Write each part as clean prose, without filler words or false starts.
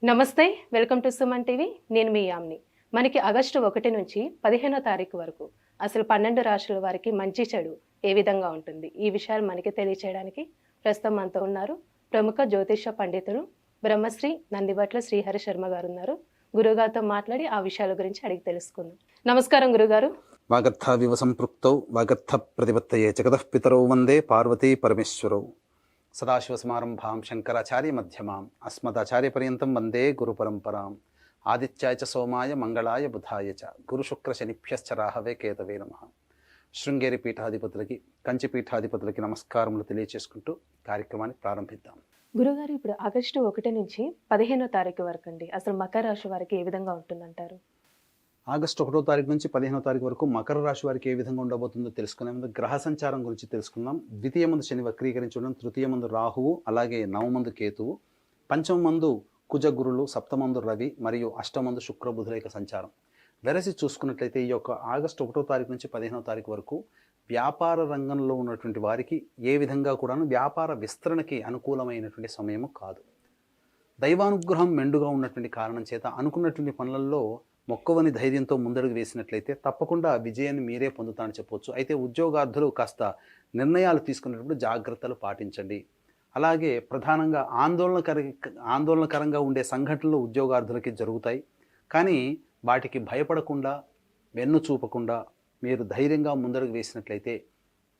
నమస్తే. Welcome to Suman TV. నేను మీ యామ్ని. మనకి ఆగస్టు 1 నుంచి 15వ తారీఖు వరకు అసలు 12 రాశుల వారికి మంచి చెడు ఏ విధంగా ఉంటుంది? ఈ విషయాలు మనకి తెలియచేయడానికి ప్రస్తుతం మనతో ఉన్నారు ప్రముఖ జ్యోతిష పండితులు బ్రహ్మశ్రీ నందిబట్ల శ్రీహరి శర్మ గారు ఉన్నారు. గురుగారితో మాట్లాడి ఆ విషయాల గురించి అడిగి తెలుసుకుందాం. నమస్కారం గురుగారు. వాగర్థావివ సంపృక్తౌ వాగర్థ ప్రతిపత్తయే జగతః పితరౌ వందే పార్వతీ పరమేశ్వరౌ. సదాశివసమారంభాం శంకరాచార్య మధ్యమాం అస్మదాచార్యపర్యంతం వందే గురు పరంపరాం. ఆదిత్యాయ చ సోమాయ మంగళాయ బుధాయ చ గురుశుక్ర శనిభ్యశ్చ రాహవే కేతవే నమః. శృంగేరి పీఠాధిపతులకి, కంచి పీఠాధిపతులకి నమస్కారములు తెలియచేసుకుంటూ కార్యక్రమాన్ని ప్రారంభిద్దాం. గురుగారు, ఇప్పుడు ఆగస్టు 1 నుంచి 15వ తారీఖు వరకు అండి అసలు మకర రాశి వారికి ఏ విధంగా ఉంటుందంటారు? ఆగస్టు 1వ తారీఖు నుంచి 15వ తారీఖు వరకు మకర రాశి వారికి ఏ విధంగా ఉండబోతుందో తెలుసుకునే ముందు గ్రహ సంచారం గురించి తెలుసుకుందాం. ద్వితీయ మందు శని వక్రీకరించడం, తృతీయ మందు రాహువు, అలాగే నవమందు కేతువు, పంచమ మందు కుజ గురులు, సప్తమందు రవి మరియు అష్టమందు శుక్ర బుధుల యొక్క సంచారం. వెరసి చూసుకున్నట్లయితే ఈ యొక్క ఆగస్టు 1వ తారీఖు నుంచి 15వ తారీఖు వరకు వ్యాపార రంగంలో ఉన్నటువంటి వారికి ఏ విధంగా కూడాను వ్యాపార విస్తరణకి అనుకూలమైనటువంటి సమయము కాదు. దైవానుగ్రహం మెండుగా ఉన్నటువంటి కారణం చేత అనుకున్నటువంటి పనులలో మొక్కవని ధైర్యంతో ముందడుగు వేసినట్లయితే తప్పకుండా విజయాన్ని మీరే పొందుతారని చెప్పవచ్చు. అయితే ఉద్యోగార్థులు కాస్త నిర్ణయాలు తీసుకునేటప్పుడు జాగ్రత్తలు పాటించండి. అలాగే ప్రధానంగా ఆందోళనకరంగా ఉండే సంఘటనలు ఉద్యోగార్థులకి జరుగుతాయి. కానీ వాటికి భయపడకుండా, వెన్ను చూపకుండా మీరు ధైర్యంగా ముందడుగు వేసినట్లయితే,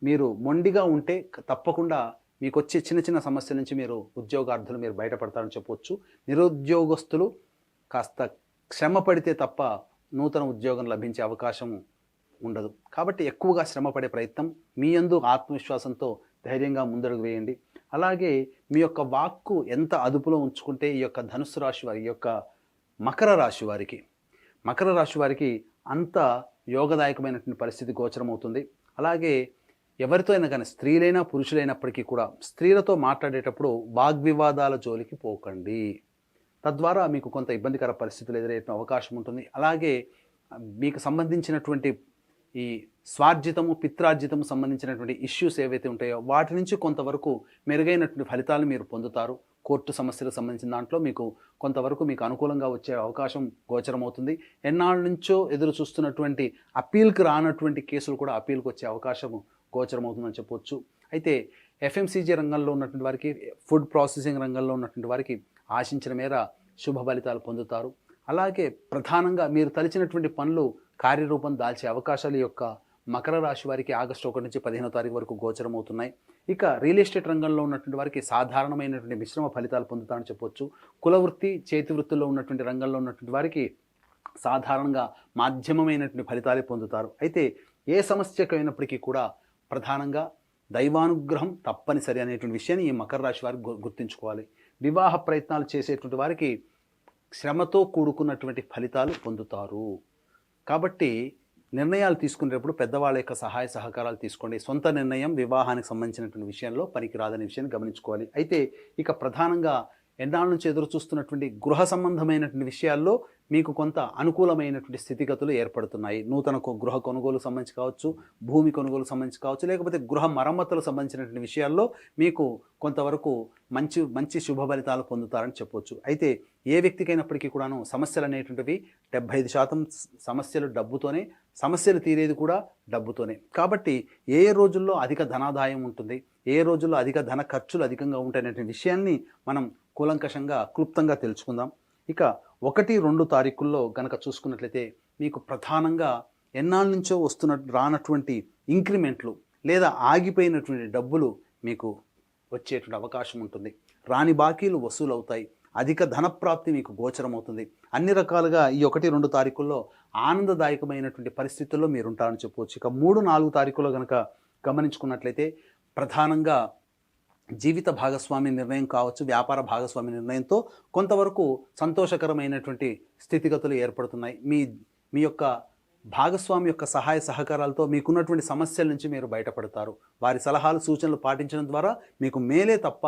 మీరు మొండిగా ఉంటే తప్పకుండా మీకు వచ్చే చిన్న చిన్న సమస్యల నుంచి ఉద్యోగార్థులు బయటపడతారని చెప్పవచ్చు. నిరుద్యోగస్తులు కాస్త శ్రమ పడితే తప్ప నూతన ఉద్యోగం లభించే అవకాశం ఉండదు. కాబట్టి ఎక్కువగా శ్రమపడే ప్రయత్నం, మీ యందు ఆత్మవిశ్వాసంతో ధైర్యంగా ముందడుగు వేయండి. అలాగే మీ యొక్క వాక్కు ఎంత అదుపులో ఉంచుకుంటే ఈ యొక్క ధనుస్సు రాశి వారి, ఈ యొక్క మకర రాశి వారికి అంత యోగదాయకమైనటువంటి పరిస్థితి గోచరమవుతుంది. అలాగే ఎవరితో అయినా కానీ, స్త్రీలైనా పురుషులైనప్పటికీ కూడా స్త్రీలతో మాట్లాడేటప్పుడు వాగ్వివాదాల జోలికి పోకండి. తద్వారా మీకు కొంత ఇబ్బందికర పరిస్థితులు ఎదురయ్యే అవకాశం ఉంటుంది. అలాగే మీకు సంబంధించినటువంటి ఈ స్వార్జితము, పిత్రార్జితము సంబంధించినటువంటి ఇష్యూస్ ఏవైతే ఉంటాయో వాటి నుంచి కొంతవరకు మెరుగైనటువంటి ఫలితాలు మీరు పొందుతారు. కోర్టు సమస్యలకు సంబంధించిన దాంట్లో కొంతవరకు మీకు అనుకూలంగా వచ్చే అవకాశం గోచరమవుతుంది. ఎన్నాళ్ళ నుంచో ఎదురు చూస్తున్నటువంటి అప్పీల్కి రానటువంటి కేసులు కూడా అప్పీల్కి వచ్చే అవకాశం గోచరమవుతుందని చెప్పవచ్చు. అయితే ఎఫ్ఎంసీజీ రంగంలో ఉన్నటువంటి వారికి, ఫుడ్ ప్రాసెసింగ్ రంగంలో ఉన్నటువంటి వారికి ఆశించిన మేర శుభ ఫలితాలు పొందుతారు. అలాగే ప్రధానంగా మీరు తలిచినటువంటి పనులు కార్యరూపం దాల్చే అవకాశాలు ఈ యొక్క మకర రాశి వారికి ఆగస్టు 1 నుంచి 15వ తారీఖు వరకు గోచరమవుతున్నాయి. ఇక రియల్ ఎస్టేట్ రంగంలో ఉన్నటువంటి వారికి సాధారణమైనటువంటి మిశ్రమ ఫలితాలు పొందుతారని చెప్పవచ్చు. కులవృత్తి, చేతి వృత్తుల్లో ఉన్నటువంటి రంగంలో ఉన్నటువంటి వారికి సాధారణంగా మాధ్యమమైనటువంటి ఫలితాలు పొందుతారు. అయితే ఏ సమస్యకు అయినప్పటికీ కూడా ప్రధానంగా దైవానుగ్రహం తప్పనిసరి అనేటువంటి విషయాన్ని ఈ మకర రాశి వారికి గుర్తుంచుకోవాలి. వివాహ ప్రయత్నాలు చేసేటువంటి వారికి శ్రమతో కూడుకున్నటువంటి ఫలితాలు పొందుతారు. కాబట్టి నిర్ణయాలు తీసుకునేటప్పుడు పెద్దవాళ్ళ యొక్క సహాయ సహకారాలు తీసుకోండి. సొంత నిర్ణయం వివాహానికి సంబంధించినటువంటి విషయంలో పనికిరాదనే విషయాన్ని గమనించుకోవాలి. అయితే ఇక ప్రధానంగా ఎన్నాళ్ళ నుంచి ఎదురు చూస్తున్నటువంటి గృహ సంబంధమైనటువంటి విషయాల్లో మీకు కొంత అనుకూలమైనటువంటి స్థితిగతులు ఏర్పడుతున్నాయి. నూతన గృహ కొనుగోలుకు సంబంధించి కావచ్చు, భూమి కొనుగోలుకు సంబంధించి కావచ్చు, లేకపోతే గృహ మరమ్మతులకు సంబంధించినటువంటి విషయాల్లో మీకు కొంతవరకు మంచి శుభ ఫలితాలు పొందుతారని చెప్పవచ్చు. అయితే ఏ వ్యక్తికైనప్పటికీ కూడాను సమస్యలు అనేటువంటివి 75% సమస్యలు డబ్బుతోనే, సమస్యలు తీరేది కూడా డబ్బుతోనే. కాబట్టి ఏ రోజుల్లో అధిక ధనాదాయం ఉంటుంది, ఏ రోజుల్లో అధిక ధన ఖర్చులు అధికంగా ఉంటాయనే విషయాన్ని మనం కూలంకషంగా క్లుప్తంగా తెలుసుకుందాం. ఇక 1-2 తారీఖుల్లో కనుక చూసుకున్నట్లయితే మీకు ప్రధానంగా ఎన్నాళ్ళ నుంచో రానటువంటి ఇంక్రిమెంట్లు లేదా ఆగిపోయినటువంటి డబ్బులు మీకు వచ్చేటువంటి అవకాశం ఉంటుంది. రాని బాకీలు వసూలు అవుతాయి. అధిక ధనప్రాప్తి మీకు గోచరమవుతుంది. అన్ని రకాలుగా ఈ 1-2 తారీఖుల్లో ఆనందదాయకమైనటువంటి పరిస్థితుల్లో మీరు ఉంటారని చెప్పవచ్చు. ఇక 3-4 తారీఖుల్లో కనుక గమనించుకున్నట్లయితే ప్రధానంగా జీవిత భాగస్వామి నిర్ణయం కావచ్చు, వ్యాపార భాగస్వామి నిర్ణయంతో కొంతవరకు సంతోషకరమైనటువంటి స్థితిగతులు ఏర్పడుతున్నాయి. మీ యొక్క భాగస్వామి యొక్క సహాయ సహకారాలతో మీకున్నటువంటి సమస్యల నుంచి మీరు బయటపడతారు. వారి సలహాలు, సూచనలు పాటించడం ద్వారా మీకు మేలే తప్ప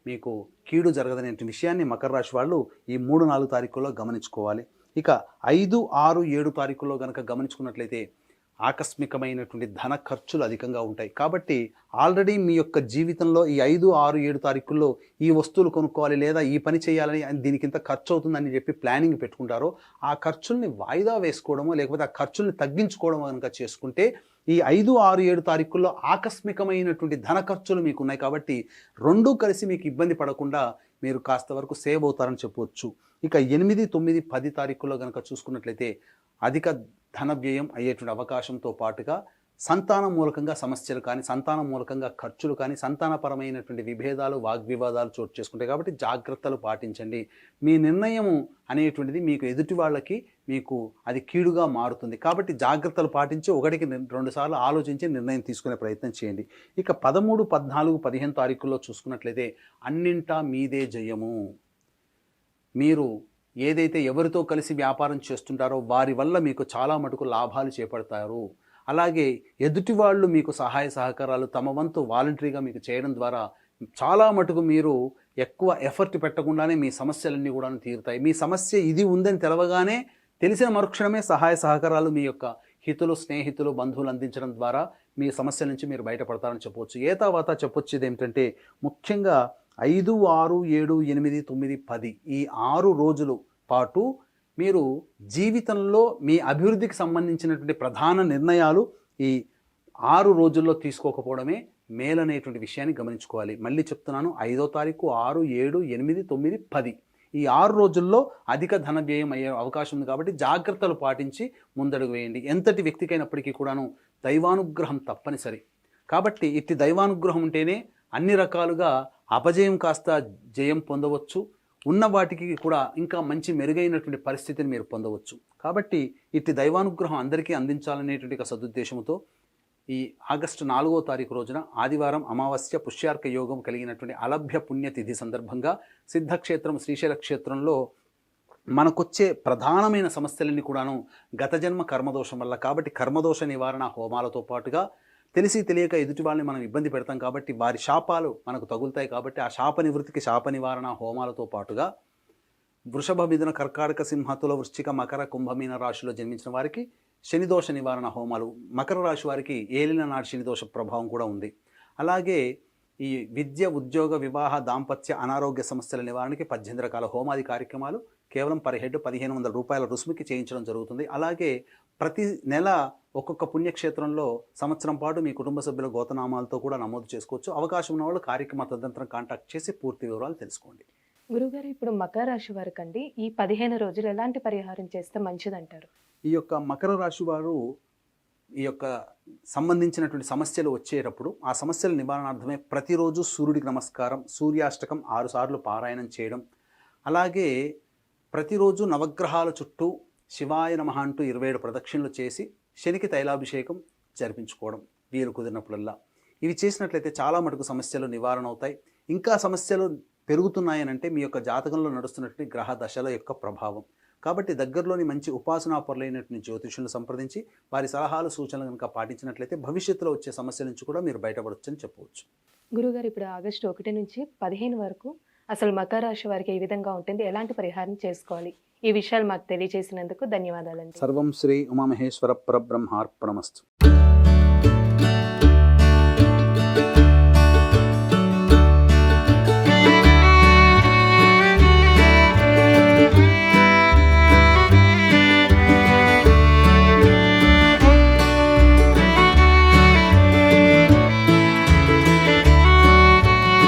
మీకు కీడు జరగదనే విషయాన్ని మకర రాశి వాళ్ళు ఈ 3-4 తారీఖుల్లో గమనించుకోవాలి. ఇక 5, 6, 7 తారీఖుల్లో కనుక గమనించుకున్నట్లయితే ఆకస్మికమైనటువంటి ధన ఖర్చులు అధికంగా ఉంటాయి. కాబట్టి ఆల్రెడీ మీ యొక్క జీవితంలో ఈ 5, 6, 7 తారీఖుల్లో ఈ వస్తువులు కొనుక్కోవాలి లేదా ఈ పని చేయాలని దీనికి ఇంత ఖర్చు అవుతుందని చెప్పి ప్లానింగ్ పెట్టుకుంటారో ఆ ఖర్చుల్ని వాయిదా వేసుకోవడమో లేకపోతే ఆ ఖర్చుల్ని తగ్గించుకోవడం కనుక చేసుకుంటే ఈ 5, 6, 7 తారీఖుల్లో ఆకస్మికమైనటువంటి ధన ఖర్చులు మీకు ఉన్నాయి. కాబట్టి రెండూ కలిసి మీకు ఇబ్బంది పడకుండా మీరు కాస్త వరకు సేవ్ అవుతారని చెప్పవచ్చు. ఇక 8, 9, 10 తారీఖుల్లో కనుక చూసుకున్నట్లయితే అధిక ధన వ్యయం అయ్యేటువంటి అవకాశంతో పాటుగా సంతానం మూలకంగా సమస్యలు కానీ సంతానం మూలకంగా ఖర్చులు కానీ సంతానపరమైనటువంటి విభేదాలు వాగ్వివాదాలు చోటు చేసుకుంటాయి. కాబట్టి జాగ్రత్తలు పాటించండి. మీ నిర్ణయము అనేటువంటిది మీకు ఎదుటి వాళ్ళకి మీకు అది కీడుగా మారుతుంది. కాబట్టి జాగ్రత్తలు పాటించి 1కి 2 సార్లు ఆలోచించి నిర్ణయం తీసుకునే ప్రయత్నం చేయండి. ఇక 13, 14, 15 తారీఖుల్లో చూసుకున్నట్లయితే అన్నింటా మీదే జయము. మీరు ఏదైతే ఎవరితో కలిసి వ్యాపారం చేస్తుంటారో వారి వల్ల మీకు చాలా మటుకు లాభాలు చేపడతారు. అలాగే ఎదుటి వాళ్ళు మీకు సహాయ సహకారాలు తమ వంతు వాలంటరీగా మీకు చేయడం ద్వారా చాలా మటుకు మీరు ఎక్కువ ఎఫర్ట్ పెట్టకుండానే మీ సమస్యలన్నీ కూడా తీరుతాయి. మీ సమస్య ఇది ఉందని తెలవగానే తెలిసిన మరుక్షణమే సహాయ సహకారాలు మీ యొక్క హితులు, స్నేహితులు, బంధువులు అందించడం ద్వారా మీ సమస్యల నుంచి మీరు బయటపడతారని చెప్పవచ్చు. ఏ తర్వాత చెప్పొచ్చేది ఏమిటంటే ముఖ్యంగా 5, 6, 7, 8, 9, 10 ఈ 6 రోజుల పాటు మీరు జీవితంలో మీ అభివృద్ధికి సంబంధించినటువంటి ప్రధాన నిర్ణయాలు ఈ 6 రోజుల్లో తీసుకోకపోవడమే మేలనేటువంటి విషయాన్ని గమనించుకోవాలి. మళ్ళీ చెప్తున్నాను, 5వ తారీఖు, 6, 7, 8, 9, 10 ఈ 6 రోజుల్లో అధిక ధన వ్యయం అయ్యే అవకాశం ఉంది. కాబట్టి జాగ్రత్తలు పాటించి ముందడుగు వేయండి. ఎంతటి వ్యక్తికైనప్పటికీ కూడాను దైవానుగ్రహం తప్పనిసరి. కాబట్టి ఇట్టి దైవానుగ్రహం ఉంటేనే అన్ని రకాలుగా అపజయం కాస్త జయం పొందవచ్చు. ఉన్న వాటికి కూడా ఇంకా మంచి మెరుగైనటువంటి పరిస్థితిని మీరు పొందవచ్చు. కాబట్టి ఇట్టి దైవానుగ్రహం అందరికీ అందించాలనేటువంటి ఒక సదుద్దేశంతో ఈ ఆగస్టు 4వ తారీఖు రోజున ఆదివారం అమావాస్య పుష్యార్క యోగం కలిగినటువంటి అలభ్య పుణ్యతిథి సందర్భంగా సిద్ధక్షేత్రం శ్రీశైల క్షేత్రంలో మనకొచ్చే ప్రధానమైన సమస్యలన్నీ కూడాను గత జన్మ కర్మదోషం వల్ల. కాబట్టి కర్మదోష నివారణ హోమాలతో పాటుగా తెలిసి తెలియక ఎదుటి వాళ్ళని మనం ఇబ్బంది పెడతాం. కాబట్టి వారి శాపాలు మనకు తగులుతాయి. కాబట్టి ఆ శాప నివృత్తికి శాప నివారణ హోమాలతో పాటుగా వృషభ, మిథున, కర్కాటక, సింహ, తుల, వృశ్చిక, మకర, కుంభమీన రాశిలో జన్మించిన వారికి శనిదోష నివారణ హోమాలు. మకర రాశి వారికి ఏలిన నాటి శనిదోష ప్రభావం కూడా ఉంది. అలాగే ఈ విద్య, ఉద్యోగ, వివాహ, దాంపత్య, అనారోగ్య సమస్యల నివారణకి 18 రకాల హోమాది కార్యక్రమాలు కేవలం పర్ హెడ్ 1500 రూపాయల రుసుముకి చేయించడం జరుగుతుంది. అలాగే ప్రతి నెల ఒక్కొక్క పుణ్యక్షేత్రంలో సంవత్సరం పాటు మీ కుటుంబ సభ్యుల గోతనామాలతో కూడా నమోదు చేసుకోవచ్చు. అవకాశం ఉన్న వాళ్ళు కార్యక్రమ తదనంతరం కాంటాక్ట్ చేసి పూర్తి వివరాలు తెలుసుకోండి. గురుగారు, ఇప్పుడు మకర రాశి వారికి అండి ఈ 15 రోజులు ఎలాంటి పరిహారం చేస్తే మంచిదంటారు? ఈ యొక్క మకర రాశి వారు ఈ యొక్క సంబంధించినటువంటి సమస్యలు వచ్చేటప్పుడు ఆ సమస్యల నివారణార్థమే ప్రతిరోజు సూర్యుడికి నమస్కారం, సూర్యాష్టకం 6 సార్లు పారాయణం చేయడం, అలాగే ప్రతిరోజు నవగ్రహాల చుట్టూ శివాయ నమః అంటూ 27 ప్రదక్షిణలు చేసి శనికి తైలాభిషేకం జరిపించుకోవడం వీలు కుదిరినప్పుడల్లా. ఇవి చేసినట్లయితే చాలా మటుకు సమస్యలు నివారణ అవుతాయి. ఇంకా సమస్యలు పెరుగుతున్నాయనంటే మీ యొక్క జాతకంలో నడుస్తున్నటువంటి గ్రహ దశల యొక్క ప్రభావం. కాబట్టి దగ్గరలోని మంచి ఉపాసనాపరులైనటువంటి జ్యోతిషులను సంప్రదించి వారి సలహాలు, సూచనలు కనుక పాటించినట్లయితే భవిష్యత్తులో వచ్చే సమస్యల నుంచి కూడా మీరు బయటపడవచ్చని చెప్పవచ్చు. గురుగారు, ఇప్పుడు ఆగస్టు 1 నుంచి 15 వరకు అసలు మకర రాశి వారికి ఏ విధంగా ఉంటుంది, ఎలాంటి పరిహారం చేసుకోవాలి, ఈ విషయాలు మాకు తెలియజేసినందుకు ధన్యవాదాలండి. సర్వం శ్రీ ఉమామహేశ్వర పరబ్రహ్మార్పణమస్తు.